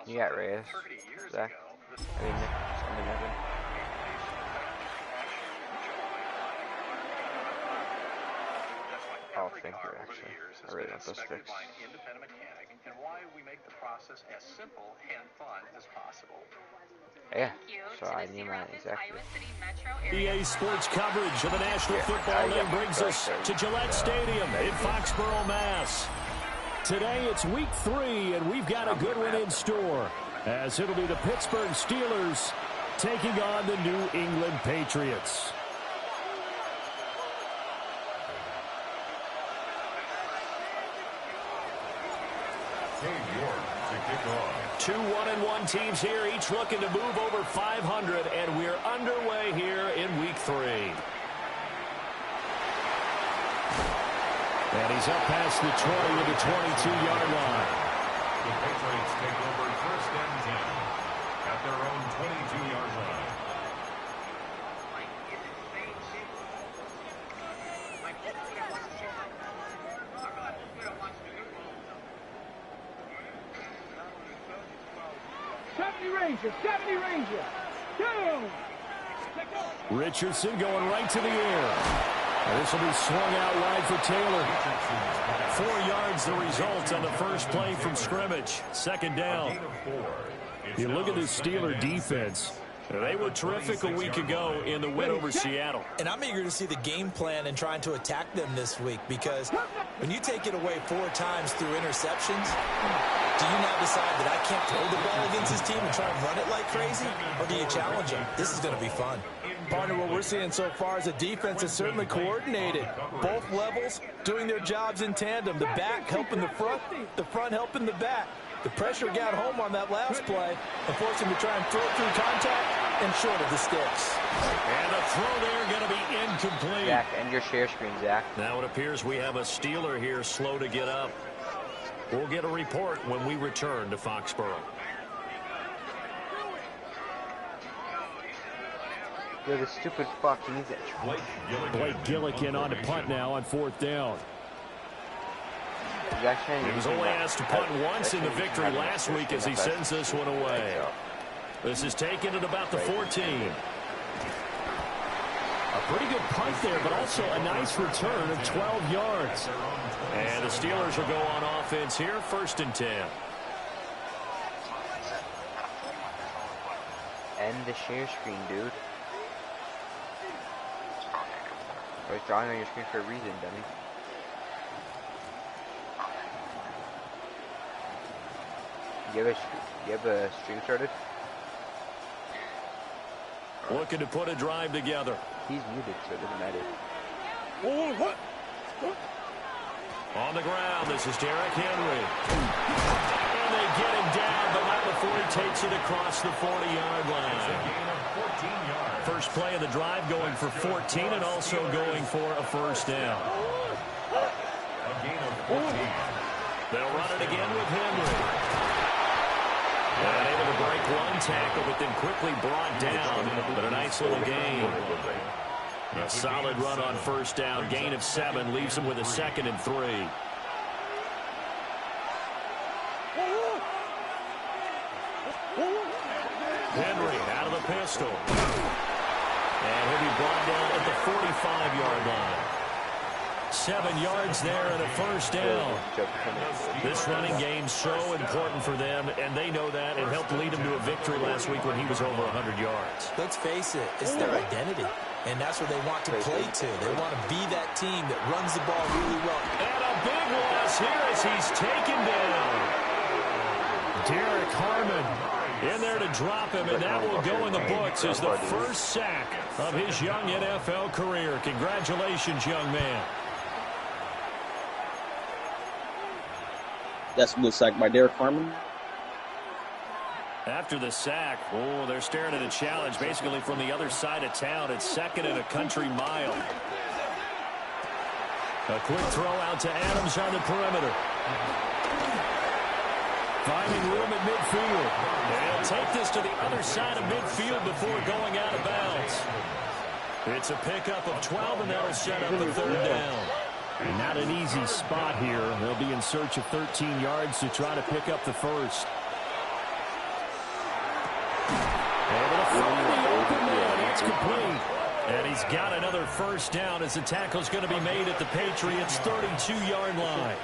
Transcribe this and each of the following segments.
You got Reyes, Zach. I mean, Nick. Oh, thank you, actually. I really want those fixed. Yeah, so I need mine exactly. EA Sports coverage of the National Football League brings us to Gillette Stadium in Foxborough, Mass. Today it's week 3, and we've got a good one in store, as it'll be the Pittsburgh Steelers taking on the New England Patriots. Two 1-1 teams here, each looking to move over 500, and we're underway here in week 3. And he's up past the 20 to the 22-yard line. The Patriots take over first and 10 at their own 22-yard line. Ranger. Richardson going right to the air. And this will be swung out wide for Taylor. 4 yards the result on the first play from scrimmage. Second down. You look at this Steeler defense. They were terrific a week ago in the win over Seattle. And I'm eager to see the game plan and trying to attack them this week, because when you take it away 4 times through interceptions, do you now decide that I can't throw the ball against this team and try and run it like crazy? Or do you challenge them? This is going to be fun. Partner, what we're seeing so far is the defense is certainly coordinated. Both levels doing their jobs in tandem. The back helping the front helping the back. The pressure got home on that last play and forced him to try and throw through contact and short of the sticks. And the throw there going to be incomplete. Zach, end your share screen, Zach. Now it appears we have a Steeler here slow to get up. We'll get a report when we return to Foxborough. Yo, this stupid fuck, he needs that. Blake Gillikin on to punt now on 4th down. He was only asked to punt once in the victory last week as he sends this one away. This is taken at about the 14. A pretty good punt there, but also a nice return of 12 yards. And the Steelers will go on offense here, 1st and 10. End the share screen, dude. I was drawing on your screen for a reason, dummy. You have a stream started? Looking to put a drive together. He's muted, so it doesn't matter. Oh, what? On the ground, this is Derrick Henry. And they get him down, but not before he takes it across the 40-yard line. First play of the drive going for 14 and also going for a first down. A gain of 14. They'll run it again with Henry. And able to break one tackle, but then quickly brought down. But a nice little gain. A solid run on first down. Gain of 7 leaves him with a 2nd and 3. Henry out of the pistol. And he'll be brought down at the 45-yard line. 7 yards there and a first down. This running game so important for them, and they know that. It helped lead them to a victory last week when he was over 100 yards. Let's face it, it's their identity, and that's what they want to play to. They want to be that team that runs the ball really well. And a big loss here as he's taken down. Derek Harmon in there to drop him, and that will go in the books as the first sack of his young NFL career. Congratulations, young man. That's a good sack by Derek Harmon. After the sack, oh, they're staring at a challenge basically from the other side of town. It's 2nd and a country mile. A quick throw out to Adams on the perimeter. Finding room at midfield. And he'll take this to the other side of midfield before going out of bounds. It's a pickup of 12, and that'll set up the 3rd down. And not an easy spot here. They'll be in search of 13 yards to try to pick up the first. Able to find the open man. It's complete. And he's got another first down as the tackle's going to be made at the Patriots' 32-yard line.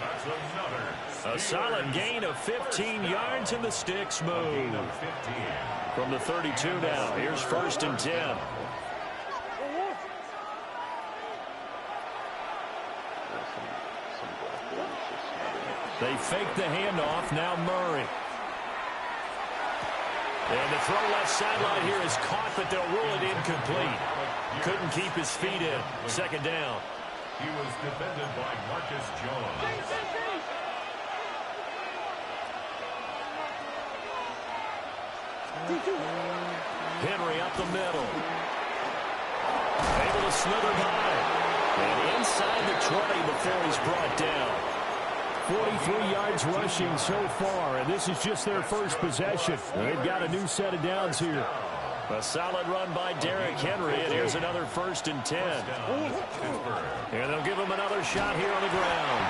A solid gain of 15 yards, and the sticks move. From the 32 now, here's 1st and 10. They fake the handoff. Now Murray. And the throw left sideline here is caught, but they'll rule it incomplete. Couldn't keep his feet in. 2nd down. He was defended by Marcus Jones. Henry up the middle. Able to slither by. And inside the 20 before he's brought down. 43 yards rushing so far, and this is just their first possession. They've got a new set of downs here. A solid run by Derrick Henry, and here's another 1st and 10. And they'll give him another shot here on the ground.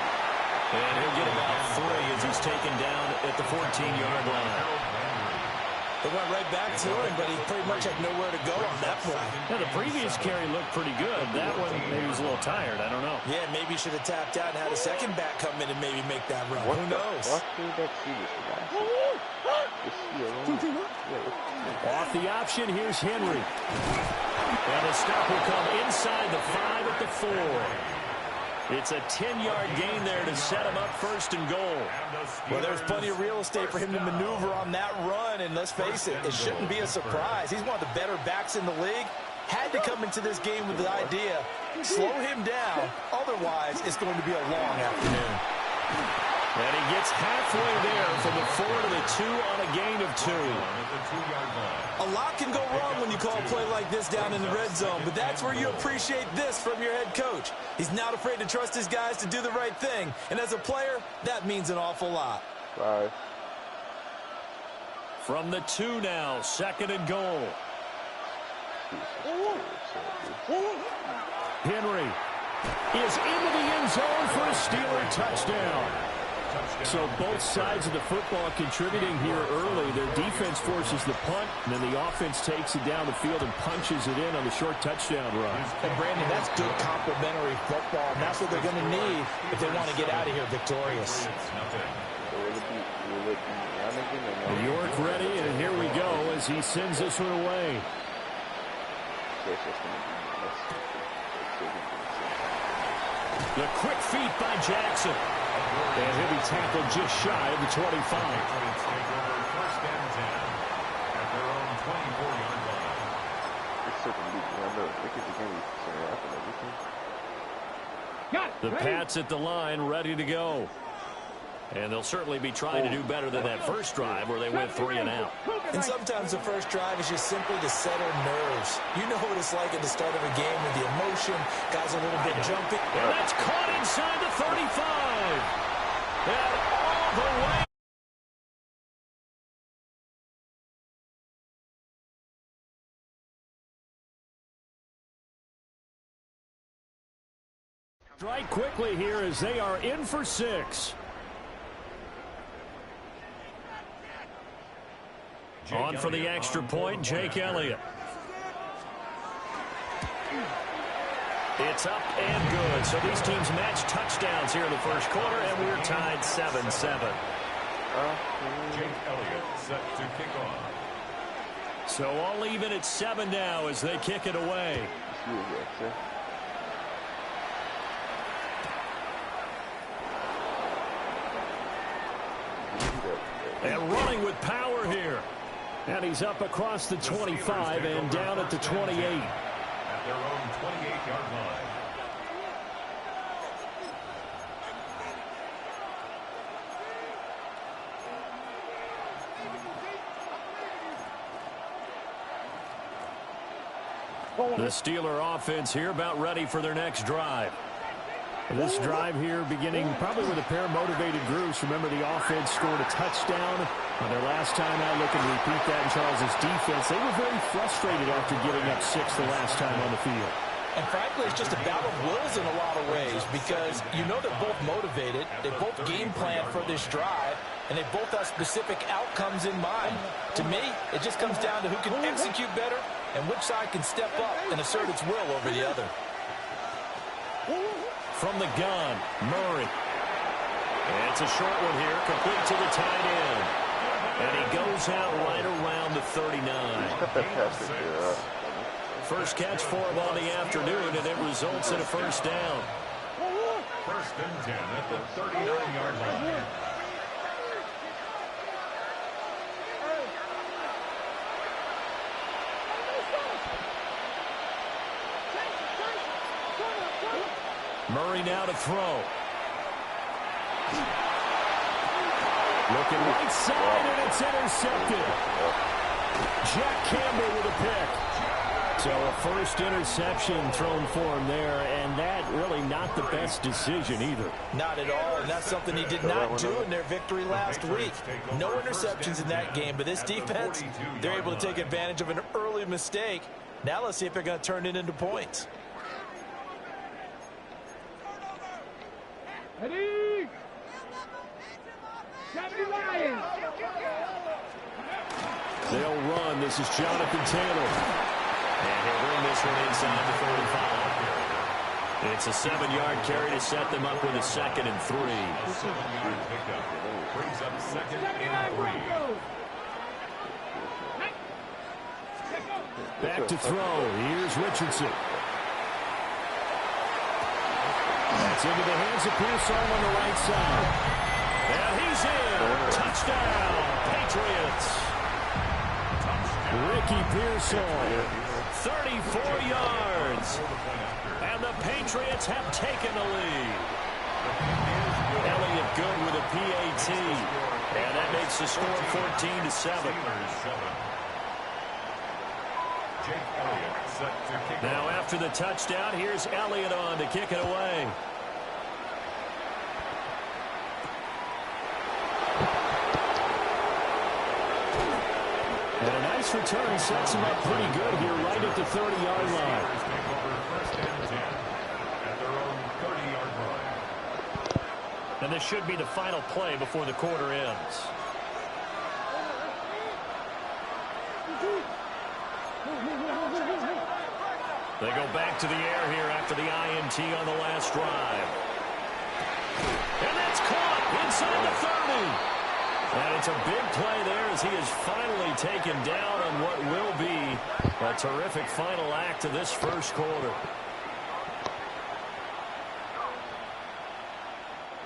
And he'll get about 3 as he's taken down at the 14-yard line. They went right back to him, but he pretty much had nowhere to go on that play. Yeah, the previous carry looked pretty good. That one, maybe he was a little tired. I don't know. Yeah, maybe he should have tapped out and had a second back come in and maybe make that run. Who knows? Off the option, here's Henry. And the stop will come inside the 5 at the 4. It's a 10-yard gain there to set him up 1st and goal. Well, there's plenty of real estate for him to maneuver on that run, and let's face it, it shouldn't be a surprise. He's one of the better backs in the league. Had to come into this game with the idea, slow him down, otherwise it's going to be a long afternoon. And he gets halfway there from the 4 to the 2 on a gain of 2. A lot can go wrong when you call a play like this down in the red zone, but that's where you appreciate this from your head coach. He's not afraid to trust his guys to do the right thing, and as a player, that means an awful lot. Bye. From the 2 now, 2nd and goal. Henry is into the end zone for a Steeler touchdown. So both sides of the football contributing here early. Their defense forces the punt, and then the offense takes it down the field and punches it in on the short touchdown run. And Brandon, that's good complementary football, and that's what they're going to need if they want to get out of here victorious. York ready, and here we go as he sends this one away. The quick feet by Jackson. And he'll be tackled just shy of the 25. First and 10 at their own 24-yard line. The Pats at the line, ready to go. And they'll certainly be trying to do better than that first drive where they went 3 and out. And sometimes the first drive is just simply to settle nerves. You know what it's like at the start of a game with the emotion, guys a little bit jumpy. And that's caught inside the 35. And all the way. Strike quickly here as they are in for 6. On for the extra point, Jake Elliott. It's up and good. So these teams match touchdowns here in the first quarter, and we're tied 7-7. Jake Elliott set to kick off. So all even at 7 now as they kick it away. And running with power here. And he's up across the 25 and down at the 28. At their own 28-yard line. The Steeler offense here about ready for their next drive. This drive here beginning probably with a pair of motivated groups. Remember, the offense scored a touchdown on their last time out. Looking to repeat that in Charles's defense. They were very frustrated after giving up 6 the last time on the field. And frankly, it's just a battle of wills in a lot of ways because you know they're both motivated. They both game plan for this drive, and they both have specific outcomes in mind. To me, it just comes down to who can execute better and which side can step up and assert its will over the other. From the gun, Murray. And it's a short one here, complete to the tight end. And he goes out right around the 39. First catch for him on the afternoon, and it results in a first down. First and 10 at the 39-yard line. Murray now to throw. Looking right side, and it's intercepted. Jack Campbell with a pick. So a first interception thrown for him there, and that really not the best decision either. Not at all, and that's something he did not do in their victory last week. No interceptions in that game, but this defense, they're able to take advantage of an early mistake. Now let's see if they're going to turn it into points. Ready? They'll run. This is Jonathan Taylor. And he'll bring this one inside the 35. It's a 7-yard carry to set them up with a 2nd and 3. 7-yard pickup brings up 2nd and 3. Back to throw. Here's Richardson. That's into the hands of Pearson on the right side. And he's in. Touchdown, Patriots. Ricky Pearson, 34 yards. And the Patriots have taken the lead. Elliott good with a PAT. And that makes the score 14-7. Now after the touchdown, here's Elliott on to kick it away. And a nice return sets him up pretty good here right at the 30-yard line. And this should be the final play before the quarter ends. They go back to the air here after the INT on the last drive. And that's caught inside the 30. And it's a big play there as he is finally taken down on what will be a terrific final act of this first quarter.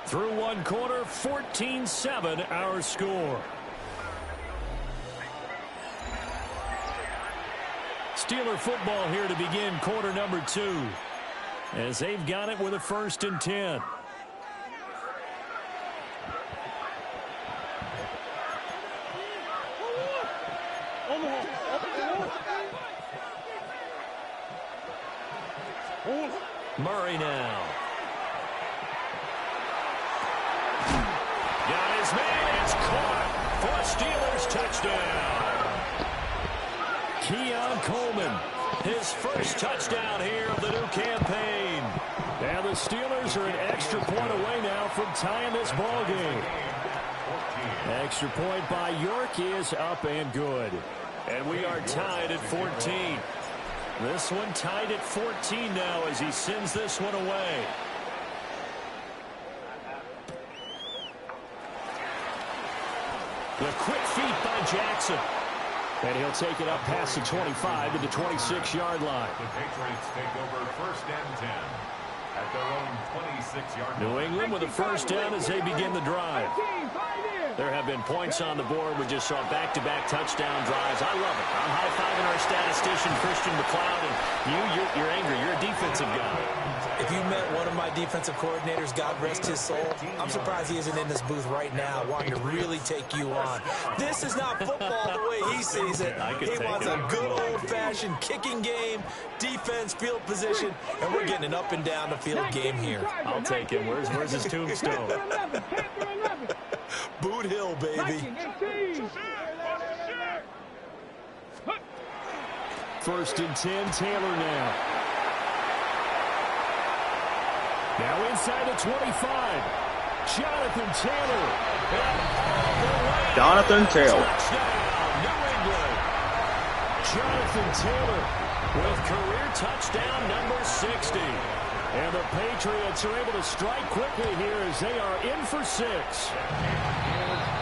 Through one quarter, 14-7 our score. Steeler football here to begin quarter number 2 as they've got it with a 1st and 10. Murray now. Got his man. It's caught for a Steelers touchdown. Keon Coleman, his first touchdown here of the new campaign. And the Steelers are an extra point away now from tying this ball game. Extra point by York is up and good. And we are tied at 14. This one tied at 14 now as he sends this one away. The quick feet by Jackson. And he'll take it up past the 25 to the 26-yard line. The Patriots take over 1st and 10 at their own 26-yard line. New England with a first down as they begin the drive. There have been points on the board. We just saw back-to-back touchdown drives. I love it. I'm high-fiving our statistician, Christian McLeod, and you're angry. You're a defensive guy. If you met one of my defensive coordinators, God rest his soul, I'm surprised he isn't in this booth right now wanting to really take you on. This is not football the way he sees it. He wants a good old-fashioned kicking game, defense, field position, and we're getting an up-and-down-the-field game here. I'll take him. Where's his tombstone? Boot Hill, baby. 1st and 10, Taylor now. Now inside the 25. Jonathan Taylor. Jonathan Taylor. Touchdown, New England. Jonathan Taylor with career touchdown number 60. And the Patriots are able to strike quickly here as they are in for 6.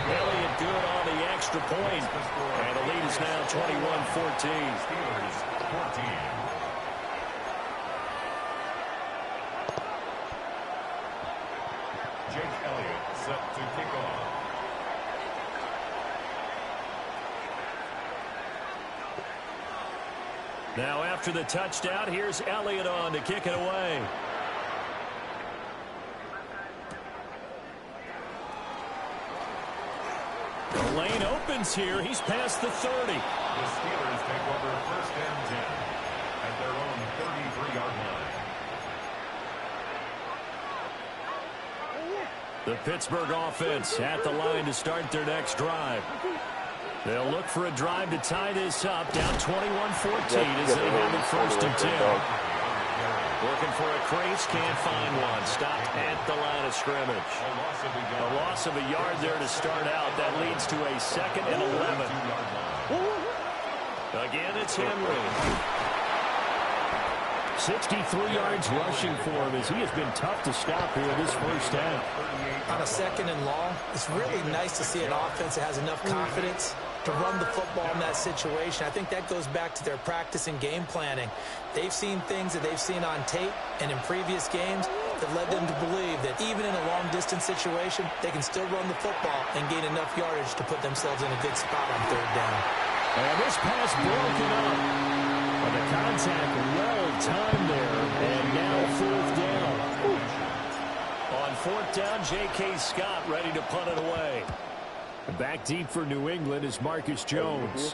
Elliott good on the extra point. And the lead is now 21-14. Steelers 14. Jake Elliott set to kick off. Now after the touchdown, here's Elliott on to kick it away. The lane opens here. He's past the 30. The Steelers take over first and 10 at their own 33-yard line. The Pittsburgh offense at the line to start their next drive. They'll look for a drive to tie this up, down 21-14 as they have it first and 10. Looking for a crease, can't find one. Stopped at the line of scrimmage. A loss of a yard there to start out. That leads to a 2nd and 11. Again, it's Henry. 63 yards rushing for him as he has been tough to stop here this first half. On a 2nd and long, it's really nice to see an offense that has enough confidence to run the football in that situation. I think that goes back to their practice and game planning. They've seen things that they've seen on tape and in previous games that led them to believe that even in a long-distance situation, they can still run the football and gain enough yardage to put themselves in a good spot on 3rd down. And this pass broken up. And the contact well-timed there, and now 4th down. On 4th down, J.K. Scott ready to punt it away. Back deep for New England is Marcus Jones.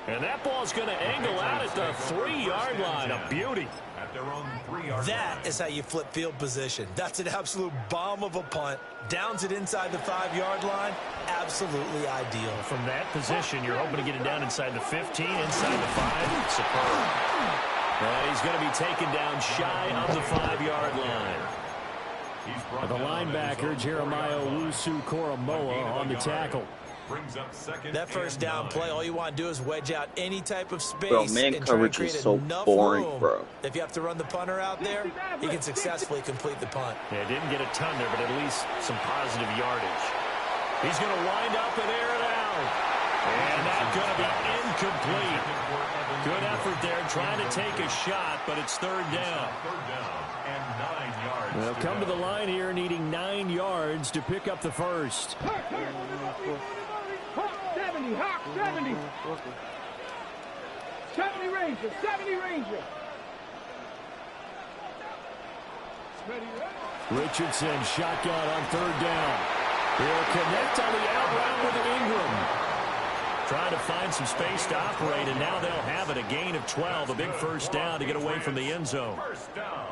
And that ball's going to angle out at the 3-yard line. A beauty. At their own 3-yard That is how you flip field position. That's an absolute bomb of a punt. Downs it inside the 5-yard line. Absolutely ideal. From that position, you're hoping to get it down inside the 15, inside the 5. Superb. And he's going to be taken down shy of the 5-yard line. The linebacker, Jeremiah Owusu-Koramoah, on the tackle. That first down play, all you want to do is wedge out any type of space. Bro, man and coverage is so boring, bro. If you have to run the punter out there, he can successfully complete the punt. Yeah, didn't get a ton there, but at least some positive yardage. He's going to wind up and air it out. And that's going to be incomplete. Good effort there, trying to take a shot, but it's 3rd down. and 9 yards. They'll come to the line here needing 9 yards to pick up the first. 70, Hawk, 70. 70 Ranger, 70 Ranger. Richardson shotgun on 3rd down. He'll connect on the out route with Ingram. Trying to find some space to operate, and now they'll have it. A gain of 12, a big first down to get away from the end zone. First down.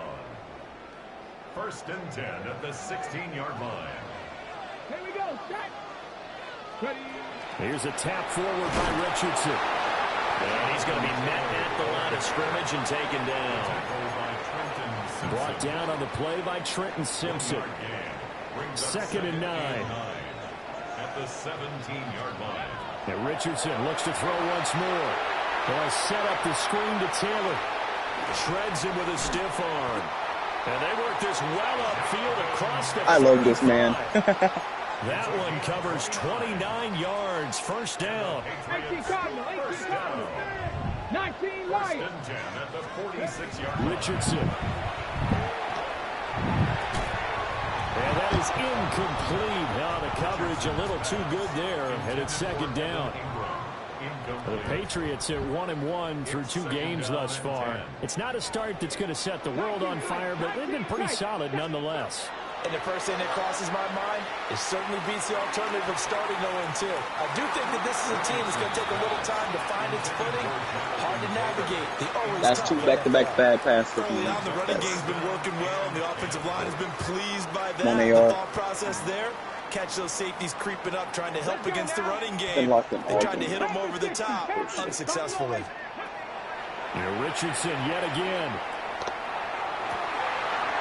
1st and 10 at the 16-yard line. Here we go, set. Ready. Here's a tap forward by Richardson. And he's going to be met at the line of scrimmage and taken down. Brought down on the play by Trenton Simpson. 2nd and 9. At the 17-yard line. And Richardson looks to throw once more. They'll set up the screen to Taylor. Shreds him with a stiff arm. And they work this well upfield across the... I love this man. That one covers 29 yards. First down. 18 Cardinal, 18 Cardinal. 19 Lions. 1st and 10 at the 46-yard line. Richardson. And that is incomplete. Now the coverage a little too good there, and it's 2nd down. The Patriots at 1-1 through 2 games thus far. It's not a start that's going to set the world on fire, but they've been pretty solid nonetheless. And the first thing that crosses my mind, it certainly beats the alternative of starting 0-2. I do think that this is a team that's going to take a little time to find its footing. Hard to navigate. That's 2 back-to-back bad passes. Early on, the running game's been working well, and the offensive line has been pleased by that. Money The yard. thought process there. Catch those safeties creeping up, trying to help against the running game. They tried to hit them over the top, unsuccessfully. Richardson yet again.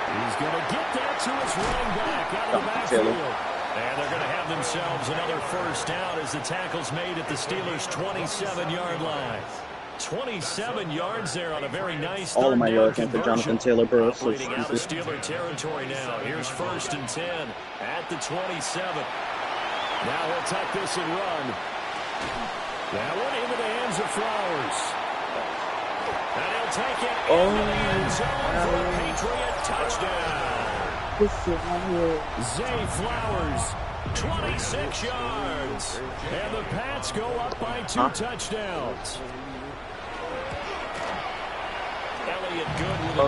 He's going to get that to his running back out of the backfield. And they're going to have themselves another first down as the tackle's made at the Steelers' 27-yard line. 27 yards there on a very nice all of my yards conversion. for Jonathan Taylor, bro. So Operating out of Steeler territory now. Here's 1st and 10 at the 27. Now he'll tuck this and run. That one into the hands of Flowers. And he'll take it into the end zone for a Patriot touchdown. Zay Flowers, 26 yards. And the Pats go up by 2 touchdowns. Elliott good with a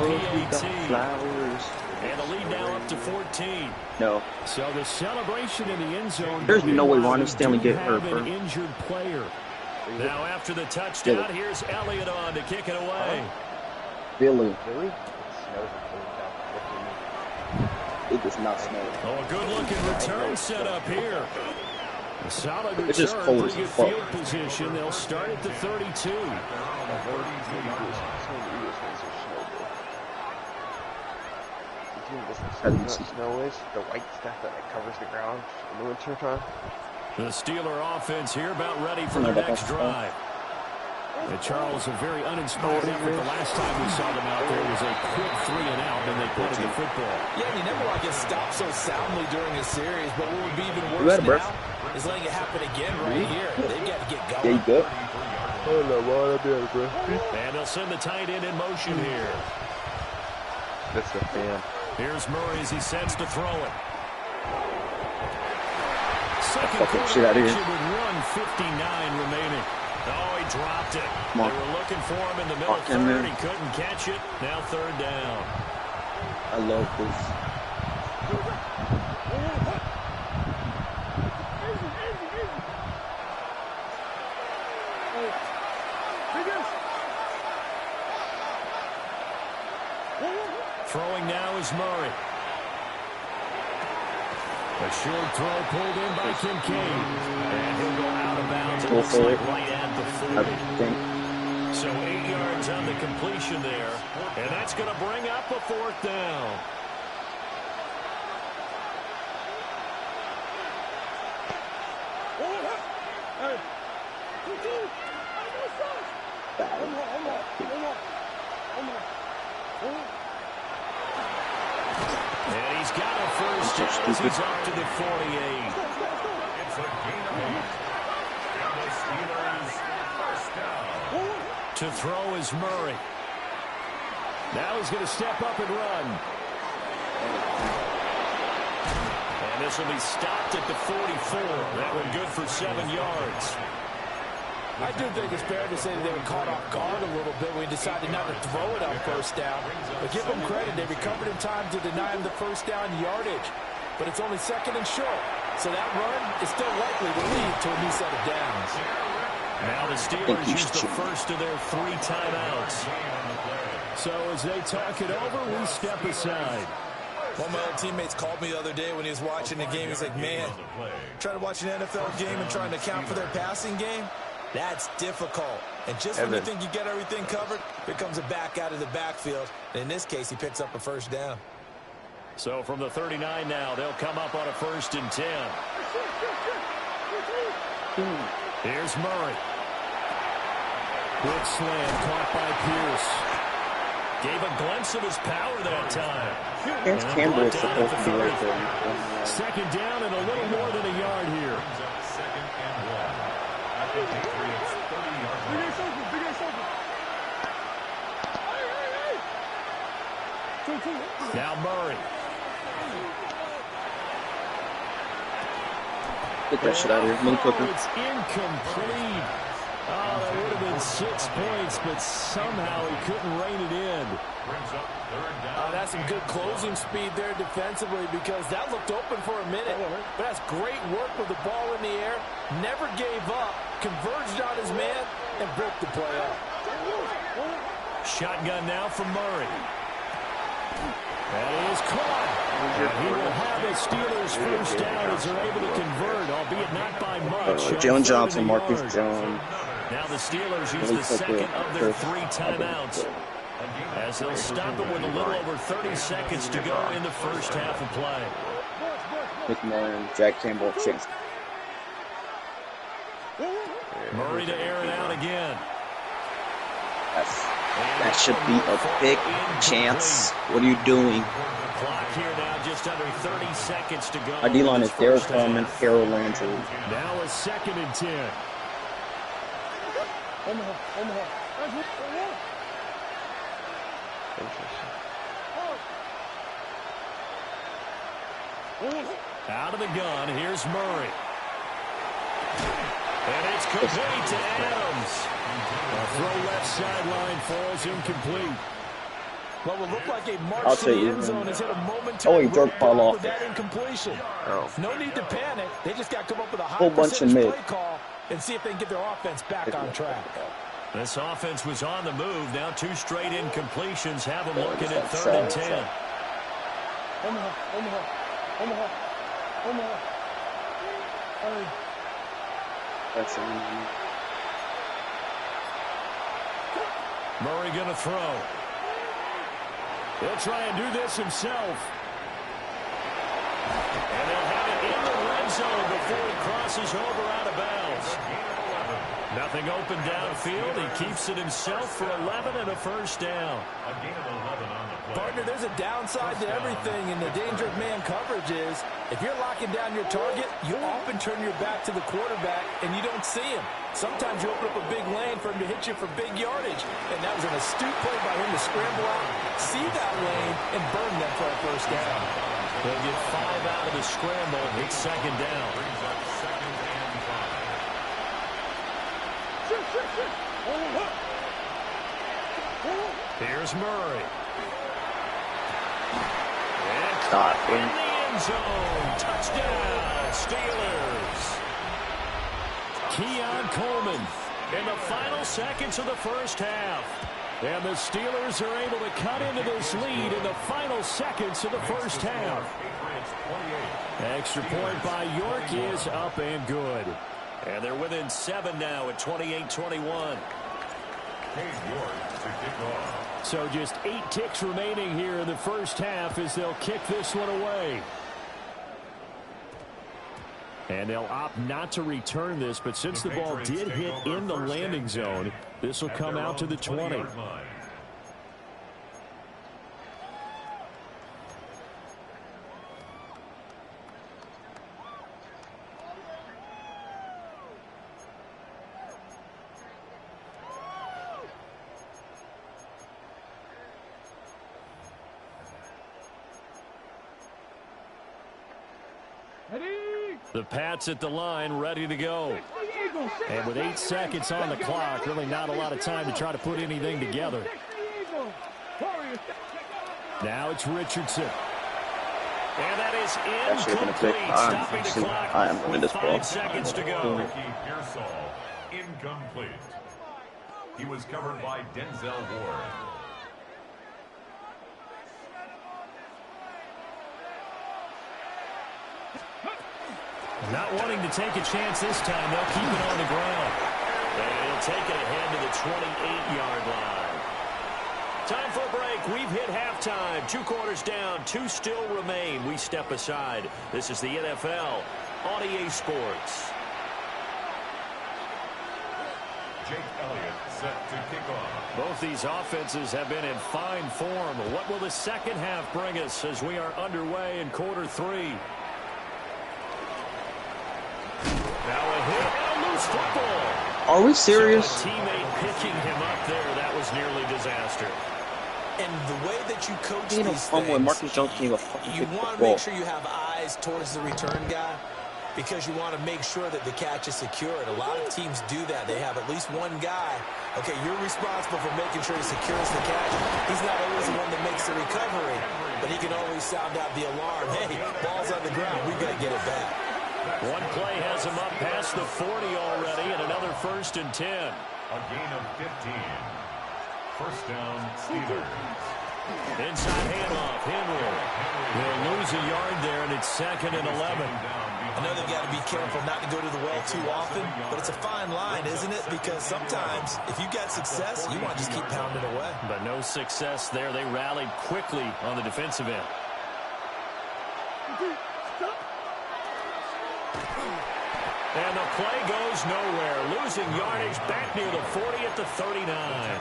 PAT. Flowers. And the lead now up to 14. No. So the celebration in the end zone. There's no way Ronnie Stanley get hurt, bro. An injured player. Now after the touchdown, here's Elliott on to kick it away. Really? It does not snow. Oh, a good-looking return set up here. A solid return, it's just cold pretty good as fuck. field position. They'll start at the 32. What snow is? The white stuff that covers the ground in the winter time. The Steeler offense here about ready for their next drive. And Charles, a very uninspired effort. The last time we saw them out there was a quick 3 and out, and they punted the football. Yeah, and you never want to get stopped so soundly during a series, but what would be even worse now is letting it happen again right here. They've got to get going. There you go. And they'll send the tight end in motion here. That's the fan. Here's Murray as he sets to throw it. Second Fucking quarter shit out of here. action with 1:59 remaining. Oh, he dropped it. They were looking for him in the middle third. He couldn't catch it. Now 3rd down. I love this. Throwing now is Murray. A short throw pulled in by Kincaid. And he'll go out of bounds. It looks like right at the 40. So 8 yards on the completion there. And that's going to bring up a 4th down. And he's got a first down as he's up to the 48. It's a gain of 8. And the Steelers first down. To throw is Murray. Now he's going to step up and run. And this will be stopped at the 44. That one good for 7 yards. I do think it's fair to say that they were caught off guard a little bit when we decided not to throw it on 1st down. But give them credit. They recovered in time to deny him the 1st down yardage. But it's only 2nd and short. So that run is still likely to lead to a new set of downs. Now the Steelers use the first of their 3 timeouts. So as they talk it over, we step aside. One of my old teammates called me the other day when he was watching the game. He's like, man, trying to watch an NFL game and trying to account for their passing game? That's difficult. And just when you think you get everything covered, here comes a back out of the backfield. And in this case, he picks up a 1st down. So from the 39 now, they'll come up on a 1st and 10. Here's Murray. Quick slam caught by Pierce. Gave a glimpse of his power that time. Against Campbell is supposed to be right there. 2nd down and a little more than a yard here. Now Murray. Get that shit out of here. Move quicker. It's incomplete. Oh, that would have been 6 points, but somehow he couldn't rein it in. That's some good closing speed there defensively because that looked open for a minute. But that's great work with the ball in the air. Never gave up. Converged on his man and broke the play up. Shotgun now from Murray. That is caught. And he will have a Steelers first down as they're able to convert, albeit not by much. Jalen Johnson, Marcus Jones. Now the Steelers use the 2nd of their 3 timeouts. as they'll stop it with a little over 30 seconds to go in the first half of play. McMillan, Jack Campbell, Chase. Murray to air it out again. That should be a big chance. What are you doing? Clock here now, just under 30 seconds to go. Our D-line is Derek Harmon, Harold Landry. Now a 2nd and 10. Out of the gun, here's Murray. And it's complete to Adams. A throw left sideline falls incomplete. What will look like a march to the end zone has hit a Oh, momentary he Dawgpile off with that incompletion. Oh. No need to panic. They just got to come up with a high Whole bunch of percentage mid. play call and see if they can get their offense back on track. This offense was on the move. Now 2 straight incompletions have them looking at 3rd and 10. That's Murray going to throw. He'll try and do this himself. And they'll have it in the red zone before it crosses over out of bounds. Nothing open downfield. He keeps it himself for 11 and a first down. Partner, there's a downside to everything, and the danger of man coverage is if you're locking down your target, you often turn your back to the quarterback and you don't see him. Sometimes you open up a big lane for him to hit you for big yardage, and that was an astute play by him to scramble out, see that lane, and burn them for a first down. They'll get 5 out of the scramble. It's 2nd down. Here's Murray. And in the end zone. Touchdown, Steelers. Keon Coleman in the final seconds of the first half. And the Steelers are able to cut into this lead in the final seconds of the first half. Extra point by York is up and good. And they're within 7 now at 28-21. So just 8 ticks remaining here in the first half as they'll kick this one away. And they'll opt not to return this, but since the ball did hit in the landing zone, this will come out to the 20. The Pats at the line, ready to go. And with 8 seconds on the clock, really not a lot of time to try to put anything together. Now it's Richardson. And that is incomplete. Stopping the clock with 5 seconds to go. Incomplete. He was covered by Denzel Ward. Not wanting to take a chance this time, they'll keep it on the ground. And he'll take it ahead to the 28-yard line. Time for a break. We've hit halftime. 2 quarters down, 2 still remain. We step aside. This is the NFL on EA Sports. Jake Elliott set to kick off. Both these offenses have been in fine form. What will the second half bring us as we are underway in quarter 3? Now a hit and a loose football. Are we serious? So a teammate picking him up there, that was nearly disaster. And the way that you coach He these fumble and Marcus things, Jones gave a fucking you kick want to football. make sure you have eyes towards the return guy because you want to make sure that the catch is secured. A lot of teams do that. They have at least one guy. Okay, you're responsible for making sure he secures the catch. He's not always the one that makes the recovery, but he can always sound out the alarm. Hey, ball's on the ground. We've got to get it back. One play has him up past the 40 already, and another 1st and 10. A gain of 15. First down, Steelers. Inside handoff, Henry. They'll lose a yard there, and it's 2nd and 11. I know they've got to be careful not to go to the well too often, but it's a fine line, isn't it? Because sometimes, if you've got success, you want to just keep pounding away. But no success there. They rallied quickly on the defensive end. And the play goes nowhere. Losing yardage back near the 40 at the 39.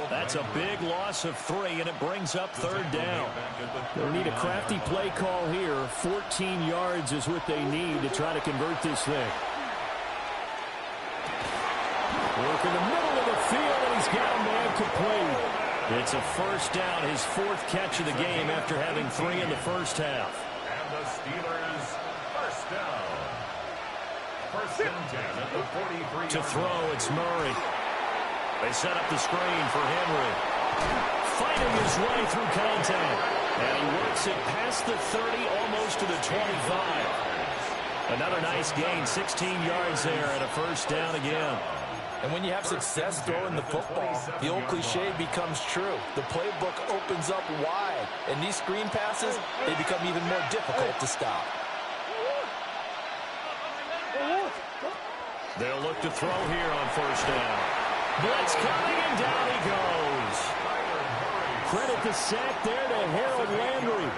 That's a big loss of 3, and it brings up 3rd down. They'll need a crafty play call here. 14 yards is what they need to try to convert this thing. Work in the middle of the field, and he's got a man complete. It's a 1st down, his 4th catch of the game after having 3 in the first half. And the Steelers, 1st down. 1st and 10 at the 43. To throw, it's Murray. They set up the screen for Henry. Fighting his way through contact. And he works it past the 30, almost to the 25. Another nice gain, 16 yards there, and a 1st down again. And when you have success throwing the football, the old cliche becomes true. The playbook opens up wide, and these screen passes, they become even more difficult to stop. They'll look to throw here on 1st down. Blitz coming, and down he goes. Credit the sack there to Harold Landry.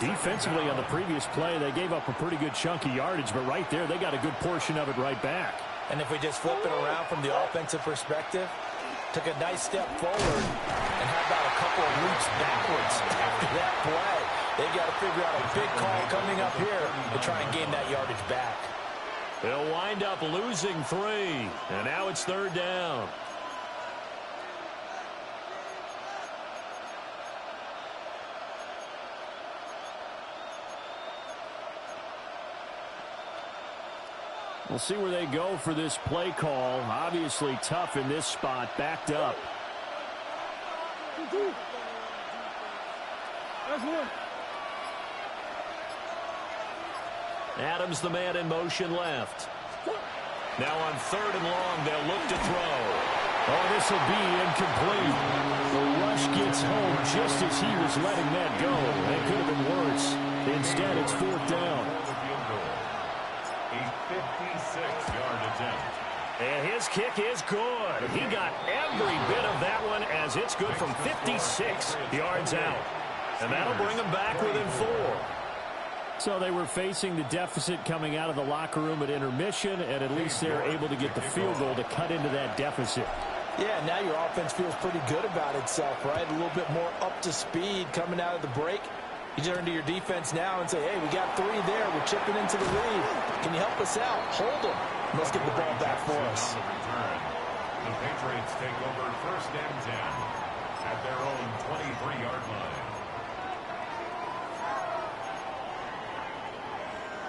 Defensively on the previous play, they gave up a pretty good chunk of yardage, but right there, they got a good portion of it right back. And if we just flip it around from the offensive perspective, took a nice step forward, and how about a couple of leaps backwards after that play? They've got to figure out a big call coming up here to try and gain that yardage back. They'll wind up losing 3, and now it's 3rd down. We'll see where they go for this play call. Obviously tough in this spot, backed up. Adams, the man in motion left. Now on 3rd and long, they'll look to throw. Oh, this will be incomplete. The rush gets home just as he was letting that go. That could have been worse. Instead, it's 4th down. A 56-yard attempt. And his kick is good. He got every bit of that one as it's good from 56 yards out. And that'll bring them back within 4. So they were facing the deficit coming out of the locker room at intermission, and at least they're able to get the field goal to cut into that deficit. Yeah, now your offense feels pretty good about itself, right? A little bit more up to speed coming out of the break. You turn to your defense now and say, hey, we got 3 there. We're chipping into the lead. Can you help us out? Hold them. Let's get the ball back for us. The Patriots take over 1st and 10 at their own 23-yard line.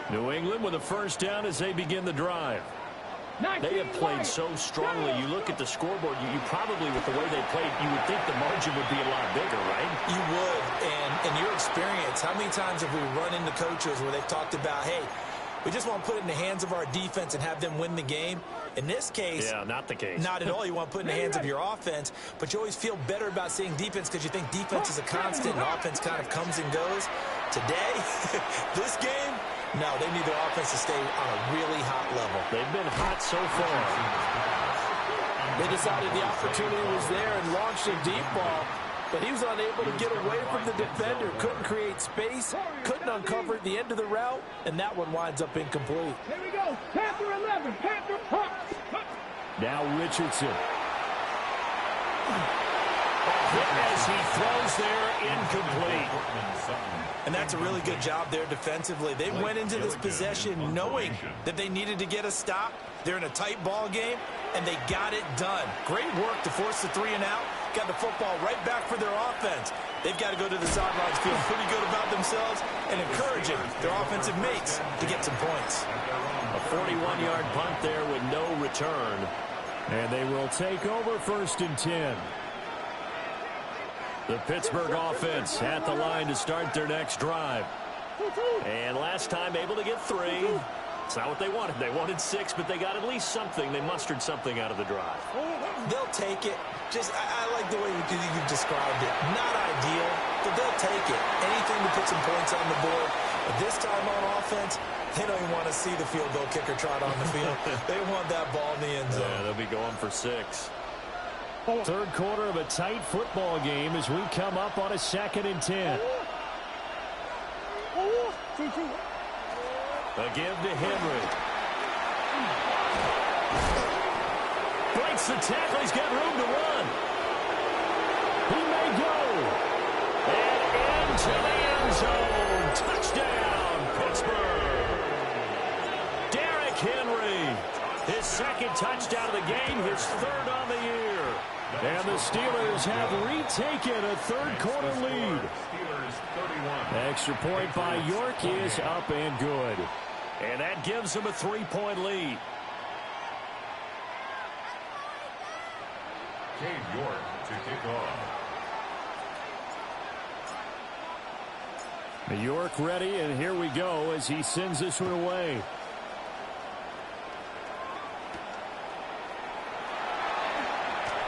New England with a 1st down as they begin the drive. They have played so strongly. You look at the scoreboard, you probably, with the way they played, you would think the margin would be a lot bigger, right? You would. And in your experience, how many times have we run into coaches where they've talked about, hey, we just want to put it in the hands of our defense and have them win the game? In this case, yeah, not the case. Not at all. You want to put it in the hands of your offense, but you always feel better about saying defense because you think defense is a constant and offense kind of comes and goes. Today, this game, no, they need their offense to stay on a really hot level. They've been hot so far. They decided the opportunity was there and launched a deep ball, but he was unable to get away from the defender, couldn't create space, couldn't uncover the end of the route, and that one winds up incomplete. Here we go. Panther 11. Panther Hawks. Now Richardson. As he throws there, incomplete. And that's a really good job there defensively. They went into this possession knowing that they needed to get a stop. They're in a tight ball game, and they got it done. Great work to force the 3 and out. Got the football right back for their offense. They've got to go to the sidelines feeling pretty good about themselves and encouraging their offensive mates to get some points. A 41-yard punt there with no return. And they will take over 1st and 10. The Pittsburgh offense at the line to start their next drive. And last time able to get 3. It's not what they wanted. They wanted 6, but they got at least something. They mustered something out of the drive. They'll take it. I like the way you've described it. Not ideal, but they'll take it. Anything to put some points on the board. But this time on offense, they don't even want to see the field goal kicker trot on the field. They want that ball in the end zone. Yeah, they'll be going for 6. Third quarter of a tight football game as we come up on a 2nd and 10. A give to Henry. Breaks the tackle. He's got room to run. He may go. And into the end zone. Touchdown, Pittsburgh. Derrick Henry. His 2nd touchdown of the game. His 3rd on the year. And the Steelers have retaken a third-quarter lead. Extra point by York is up and good. And that gives them a 3-point lead. Cade York to kick off. York ready, and here we go as he sends this one away.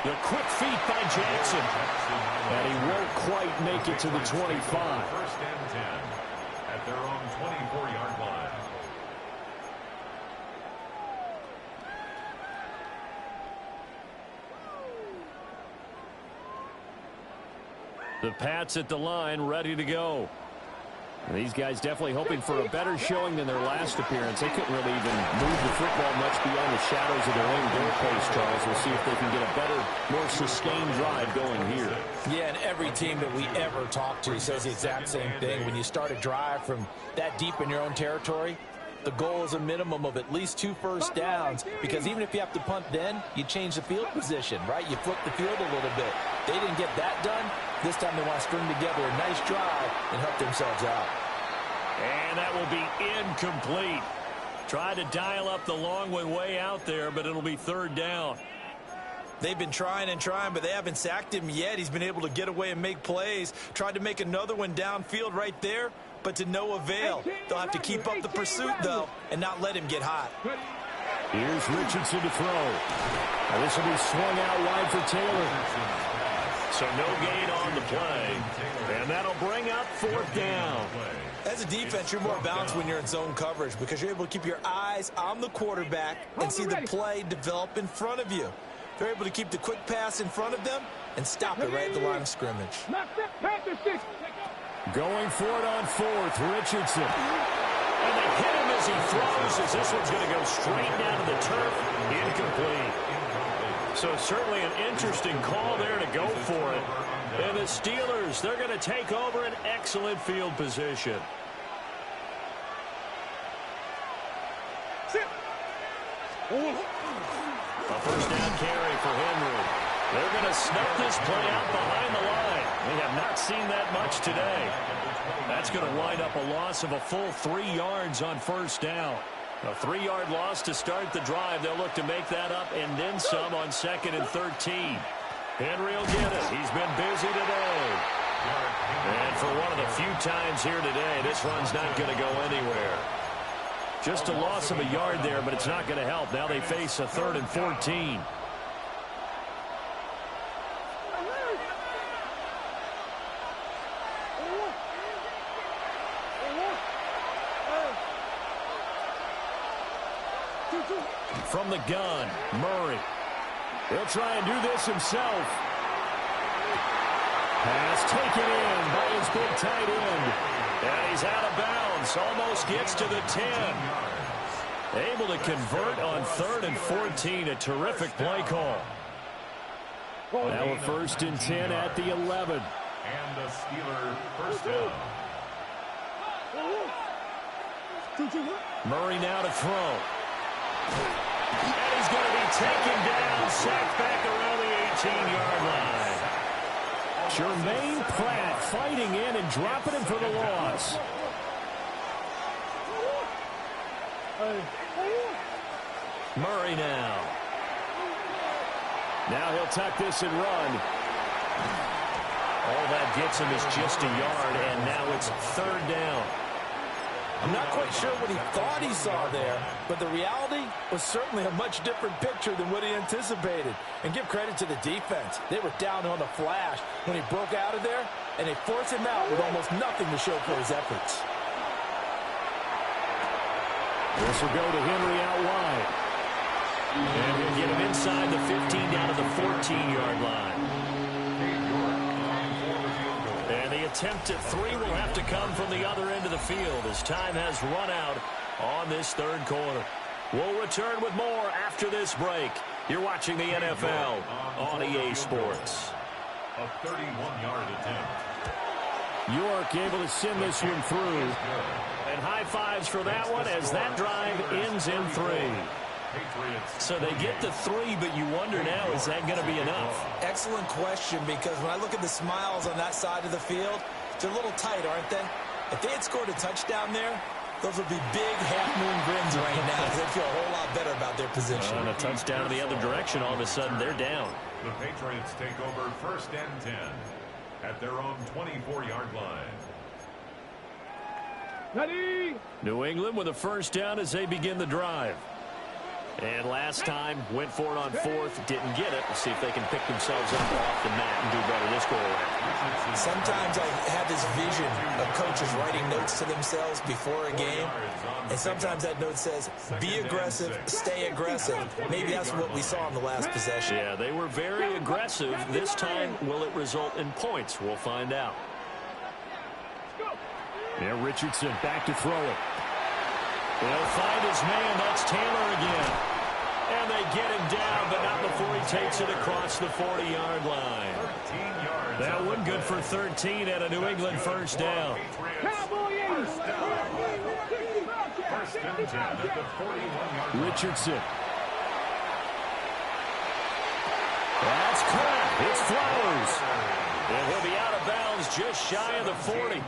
The quick feet by Jackson. And he won't quite make it to the 25. 1st and 10 at their own 24-yard line. The Pats at the line, ready to go. And these guys definitely hoping for a better showing than their last appearance. They couldn't really even move the football much beyond the shadows of their own goalpost, Charles. We'll see if they can get a better, more sustained drive going here. Yeah, and every team that we ever talk to says the exact same thing. When you start a drive from that deep in your own territory, the goal is a minimum of at least 2 first downs, because even if you have to punt then, you change the field position, right? You flip the field a little bit. They didn't get that done. This time they want to string together a nice drive and help themselves out. And that will be incomplete. Tried to dial up the long one way out there, but it'll be 3rd down. They've been trying and trying, but they haven't sacked him yet. He's been able to get away and make plays. Tried to make another one downfield right there, but to no avail. They'll have to keep up the pursuit, though, and not let him get hot. Here's Richardson to throw. Now this will be swung out wide for Taylor. So no gain on the play, and that'll bring up 4th down. As a defense, you're more balanced when you're in zone coverage because you're able to keep your eyes on the quarterback and see the play develop in front of you. They're able to keep the quick pass in front of them and stop it right at the line of scrimmage. Going for it on 4th, Richardson. And they hit him as he throws, as this one's going to go straight down to the turf. Incomplete. So certainly an interesting call there to go for it. And the Steelers, they're going to take over an excellent field position. A first down carry for Henry. They're going to snuff this play out behind the line. We have not seen that much today. That's going to wind up a loss of a full 3 yards on first down. A 3-yard loss to start the drive. They'll look to make that up and then some on 2nd and 13. Henry will get it. He's been busy today. And for one of the few times here today, this run's not going to go anywhere. Just a loss of a yard there, but it's not going to help. Now they face a 3rd and 14. From the gun, Murray. He'll try and do this himself. Pass taken in by his big tight end. And he's out of bounds. Almost gets to the 10. Able to convert on 3rd and 14. A terrific play call. Now a 1st and 10 at the 11. And the Steeler first down. Murray now to throw. And he's going to be taken down, sacked back around the 18-yard line. Jermaine Pratt fighting in and dropping him for the loss. Murray now. Now he'll tuck this and run. All that gets him is just a yard, and now it's 3rd down. I'm not quite sure what he thought he saw there, but the reality was certainly a much different picture than what he anticipated. And give credit to the defense. They were down on the flash when he broke out of there, and they forced him out with almost nothing to show for his efforts. This will go to Henry out wide. And we'll get him inside the 15 down to the 14-yard line. And the attempt at three will have to come from the other end of the field as time has run out on this third quarter. We'll return with more after this break. You're watching the NFL on EA Sports. A 31-yard attempt. York able to send this one through. And high fives for that one as that drive ends in 3. So they get the 3, but you wonder now, is that going to be enough? Excellent question, because when I look at the smiles on that side of the field, they're a little tight, aren't they? If they had scored a touchdown there, those would be big half-moon grins right now. They'd feel a whole lot better about their position. And a touchdown in the other direction, all of a sudden they're down. The Patriots take over 1st and 10 at their own 24-yard line. Ready? New England with a first down as they begin the drive. And last time, went for it on 4th, didn't get it. Let's see if they can pick themselves up off the mat and do better this go-around. Sometimes I have this vision of coaches writing notes to themselves before a game. And sometimes that note says, be aggressive, stay aggressive. Maybe that's what we saw in the last possession. Yeah, they were very aggressive. This time, will it result in points? We'll find out. Yeah, Richardson back to throw it. They'll find his man. That's Taylor again. And they get him down, but not before he takes it across the 40-yard line. That one good for 13 at a New England first down. Richardson. That's caught. It's Flowers. And he'll be out of bounds just shy of the 40.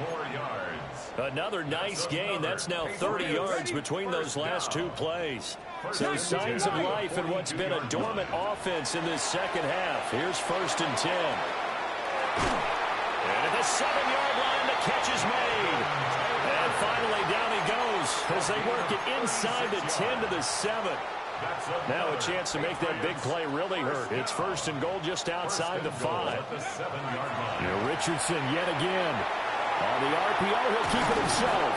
Another nice gain. That's now 30 yards between those last 2 plays. So signs of life in what's been a dormant offense in this second half. Here's 1st and 10. And at the 7-yard line, the catch is made. And finally down he goes as they work it inside the 10 to the 7. Now a chance to make that big play really hurt. It's 1st and goal just outside the 5. Now Richardson yet again. On the RPO, he'll keep it himself.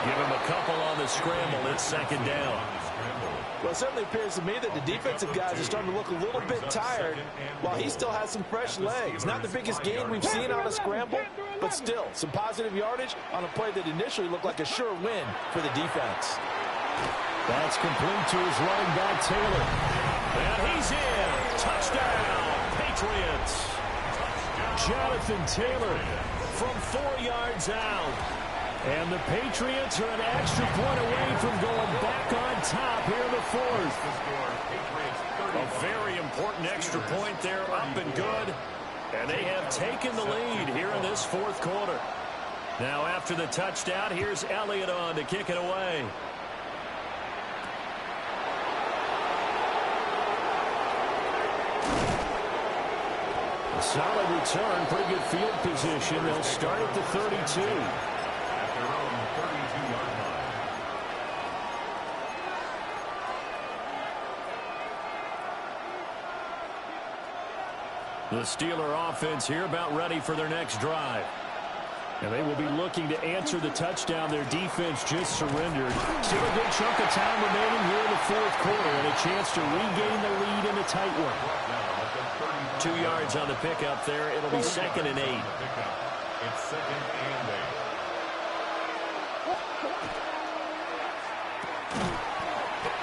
Give him a couple on the scramble. It's 2nd down. Well, it certainly appears to me that the defensive guys are starting to look a little bit tired while he still has some fresh legs. Not the biggest gain we've seen on a scramble, but still some positive yardage on a play that initially looked like a sure win for the defense. That's complete to his running back, Taylor. And he's in. Touchdown, Patriots. Jonathan Taylor from 4 yards out. And the Patriots are an extra point away from going back on top here in the 4th. A very important extra point there, up and good. And they have taken the lead here in this 4th quarter. Now after the touchdown, here's Elliott on to kick it away. A solid return, pretty good field position. They'll start at the 32. The Steeler offense here about ready for their next drive. And they will be looking to answer the touchdown their defense just surrendered. Still a good chunk of time remaining here in the 4th quarter and a chance to regain the lead in a tight one. 2 yards on the pickup there. It'll be 2nd and 8. It's 2nd and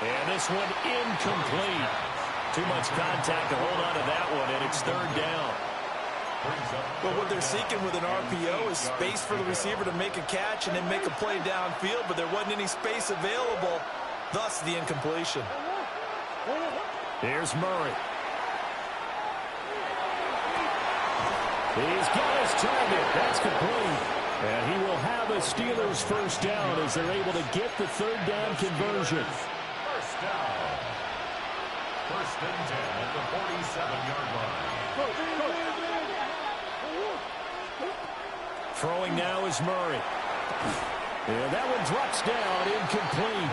8. And this one incomplete. Too much contact to hold on to that one, and it's 3rd down. But what they're seeking with an RPO is space for the receiver to make a catch and then make a play downfield, but there wasn't any space available, thus the incompletion. Here's Murray. He's got his target. That's complete. And he will have a Steelers first down as they're able to get the 3rd down conversion. First down. 1st and 10 at the 47-yard line. Throwing now is Murray. And that one drops down, incomplete.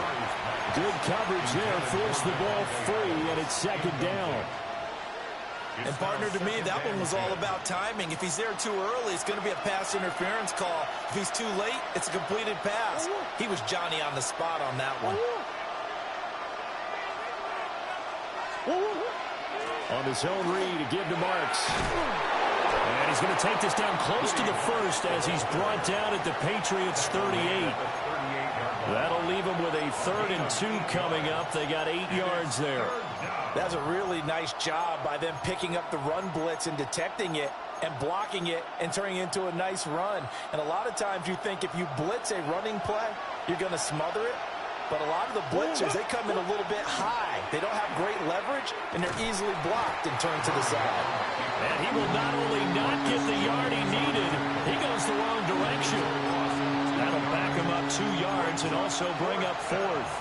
Good coverage there, forced the ball free, and it's second down. And partner, to me, that one was all about timing. If he's there too early, it's going to be a pass interference call. If he's too late, it's a completed pass. He was Johnny on the spot on that one. On his own read, to give to Marks. And he's going to take this down close to the first as he's brought down at the Patriots' 38. That'll leave him with a 3rd and 2 coming up. They got 8 yards there. That's a really nice job by them picking up the run blitz and detecting it and blocking it and turning it into a nice run. And a lot of times you think if you blitz a running play, you're going to smother it. But a lot of the blitzers, they come in a little bit high. They don't have great leverage, and they're easily blocked and turned to the side. And he will not only not get the yard he needed, he goes the wrong direction. That'll back him up 2 yards and also bring up 4th.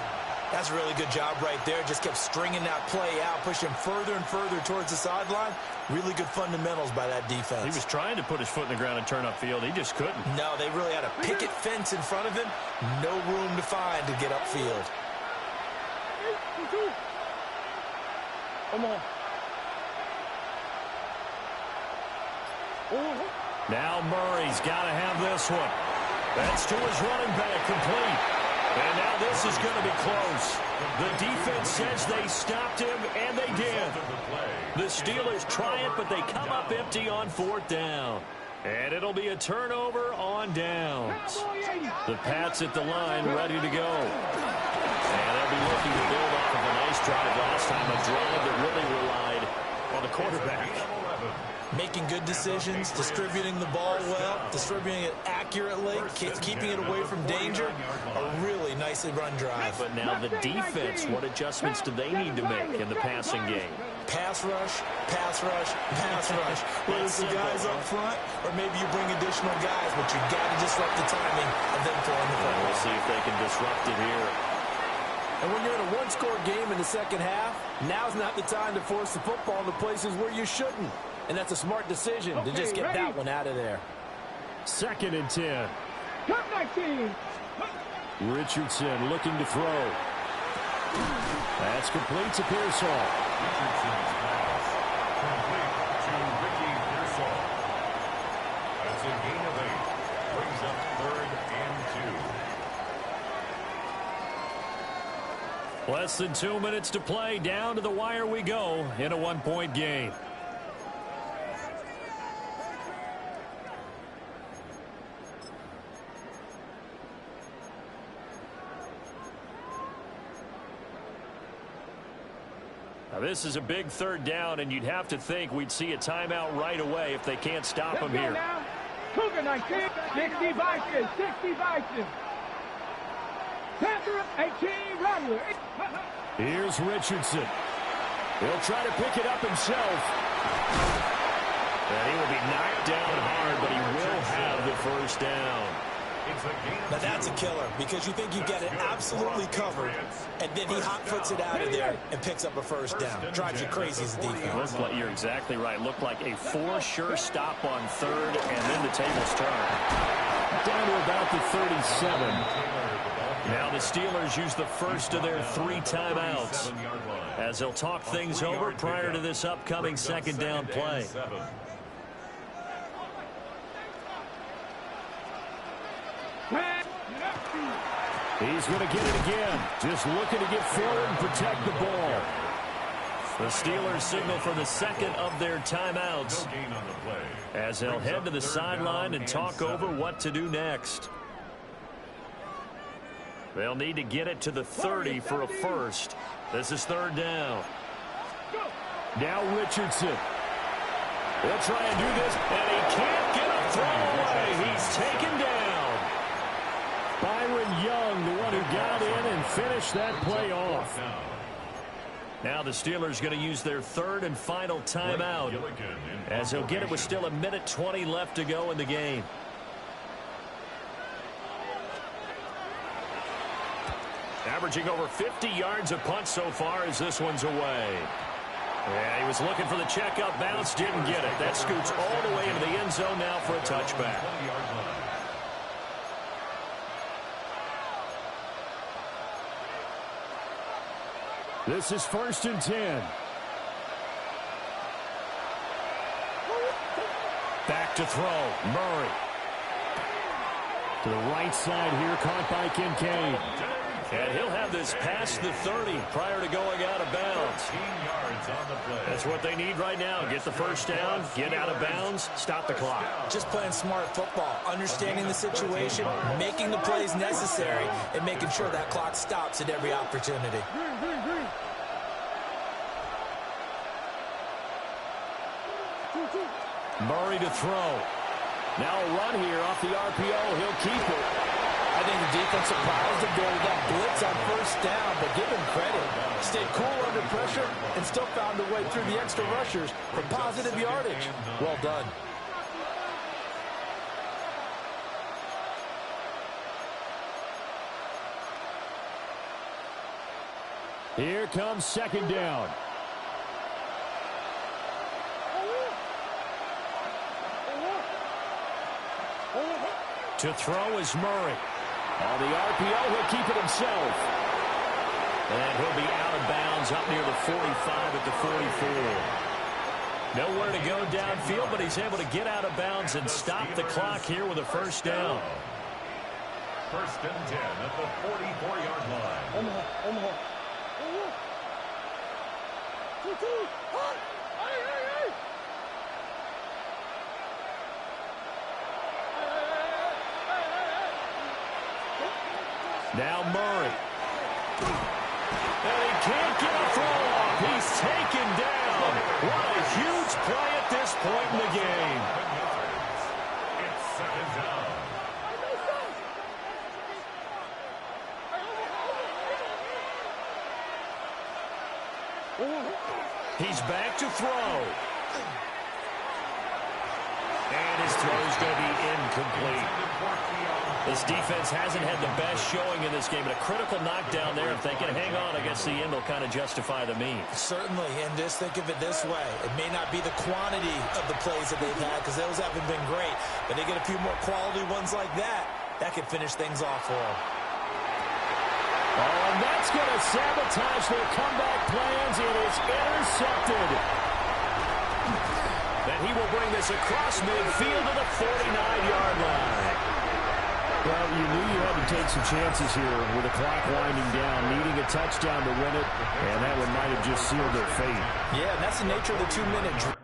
That's a really good job right there. Just kept stringing that play out, pushing further and further towards the sideline. Really good fundamentals by that defense. He was trying to put his foot in the ground and turn upfield. He just couldn't. No, they really had a picket fence in front of him. No room to find to get upfield. Come on. Now Murray's got to have this one. That's to his running back, complete. And now this is going to be close. The defense says they stopped him, and they did. The Steelers try it, but they come up empty on 4th down. And it'll be a turnover on downs. The Pats at the line, ready to go. And they'll be looking to build off of a nice drive last time, a drive that really relied on the quarterback. Making good decisions, distributing the ball well, distributing it accurately, keeping it away from danger. A really nicely run drive. But now the defense, what adjustments do they need to make in the passing game? Pass rush, pass rush, pass rush. Whether it's the guys up front or maybe you bring additional guys, but you've got to disrupt the timing of them throwing the football. We'll see if they can disrupt it here. And when you're in a one-score game in the second half, now's not the time to force the football in the places where you shouldn't. And that's a smart decision to just get that one out of there. 2nd and 10. Come 19. Richardson looking to throw. That's complete to Pearsall. Richardson's pass complete to Ricky Pearsall. That's a gain of 8. Brings up 3rd and 2. Less than 2 minutes to play. Down to the wire we go in a 1-point game. Now this is a big 3rd down, and you'd have to think we'd see a timeout right away if they can't stop him here. Now. Cougar 19, 60 Vikings, 60 Vikings. Panther 18, Rattler. Here's Richardson. He'll try to pick it up himself. And he will be knocked down hard, but he will have the 1st down. Now that's a killer because you think you've got it absolutely covered, and then he hot-foots it out of there and picks up a 1st down. Drives you crazy as a defense. You're exactly right. Looked like a for-sure stop on 3rd, and then the tables turn. Down to about the 37. Now the Steelers use the first of their 3 timeouts as they'll talk things over prior to this upcoming 2nd down play. He's going to get it again. Just looking to get forward and protect the ball. The Steelers signal for the 2nd of their timeouts as they'll head to the sideline and talk over what to do next. They'll need to get it to the 30 for a 1st. This is 3rd down. Now Richardson. He'll try and do this, and he can't get a throw away. He's taken down. Byron Young, the one who got in and finished that play off. Now the Steelers going to use their 3rd and final timeout as he'll get it with still 1:20 left to go in the game. Averaging over 50 yards a punt so far as this one's away. Yeah, he was looking for the checkup bounce, didn't get it. That scoots all the way into the end zone now for a touchback. This is 1st and 10. Back to throw. Murray. To the right side here, caught by Kincaid. And he'll have this past the 30 prior to going out of bounds. That's what they need right now. Get the first down, get out of bounds, stop the clock. Just playing smart football, understanding the situation, making the plays necessary, and making sure that clock stops at every opportunity. Murray to throw. Now a run here off the RPO. He'll keep it. I think the defense surprised him there with that blitz on 1st down, but give him credit. Stayed cool under pressure and still found a way through the extra rushers for positive yardage. Well done. Here comes 2nd down. To throw is Murray. On the RPO, he'll keep it himself. And he'll be out of bounds up near the 45 at the 44. Nowhere to go downfield, but he's able to get out of bounds and stop the clock here with a 1st down. 1st and 10 at the 44-yard line. Now Murray. And he can't get a throw off. He's taken down. What a huge play at this point in the game. It's 2nd down. He's back to throw. And his throw's going to be incomplete. This defense hasn't had the best showing in this game, but a critical knockdown there. If they can hang on, I guess the end will kind of justify the means. Certainly, and just think of it this way. It may not be the quantity of the plays that they've had because those haven't been great, but they get a few more quality ones like that. That could finish things off for them. Oh, and that's going to sabotage their comeback plans. It is intercepted. Then he will bring this across midfield to the 49-yard line. Well, you knew you had to take some chances here with the clock winding down, needing a touchdown to win it, and that one might have just sealed their fate. Yeah, and that's the nature of the 2-minute drill.